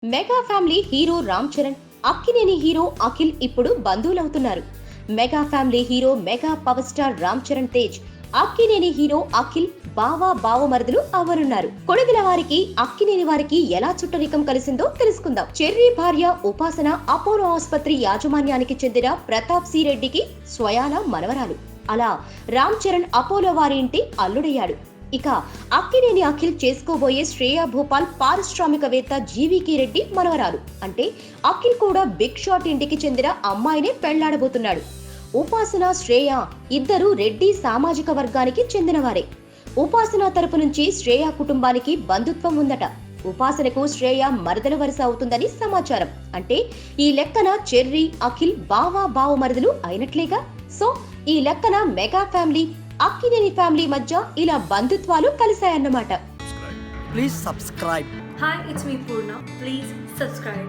Mega family hero Ram Charan, Akkineni hero Akhil ఇప్పుడు బంధువులవుతున్నారు. Mega family hero mega power star Ram Charan Tej, Akkineni hero Akhil బావమరుదులు అవ్వనున్నారు. కొడుకుల వారికి అక్కినేని వారికి ఎలా చుట్టరికం కలిసిందో తెలుసుకుందాం. చెర్రీ భార్య ఉపాసన అపోలో ఆసుపత్రి యాజమాన్యానికి చెందిన ప్రతాప్ సి రెడ్డికి స్వయాన మనవరాలు. అలా రామ్ చరణ్ అపోలో వారి ఇంటి అల్లుడయ్యాడు. ఇక అక్కినేని అఖిల్ చేసుకోబోయే శ్రేయా భూపాల్ పారిశ్రామికవేత్త జీవీకి రెడ్డి మనవరాలు. అంటే అఖిల్ కూడా బిగ్ షాట్ ఇంటికి చెందిన అమ్మాయినే పెళ్లాడబోతున్నాడు. ఉపాసన శ్రేయ ఇద్దరు రెడ్డి సామాజిక వర్గానికి చెందినవారే. ఉపాసన తరపు నుంచి శ్రేయ కుటుంబానికి బంధుత్వం ఉందట. ఉపాసనకు శ్రేయ మరదల వరుస అవుతుందని సమాచారం. అంటే ఈ లెక్కన చెర్రీ అఖిల్ బావమరుదులు అయినట్లేగా. సో ఈ లెక్కన మెగా ఫ్యామిలీ అక్కినేని ఫ్యామిలీ మధ్య ఇలా బంధుత్వాలు కలిశాయన్నమాట. Please subscribe. Hi, it's me Purna. Please subscribe.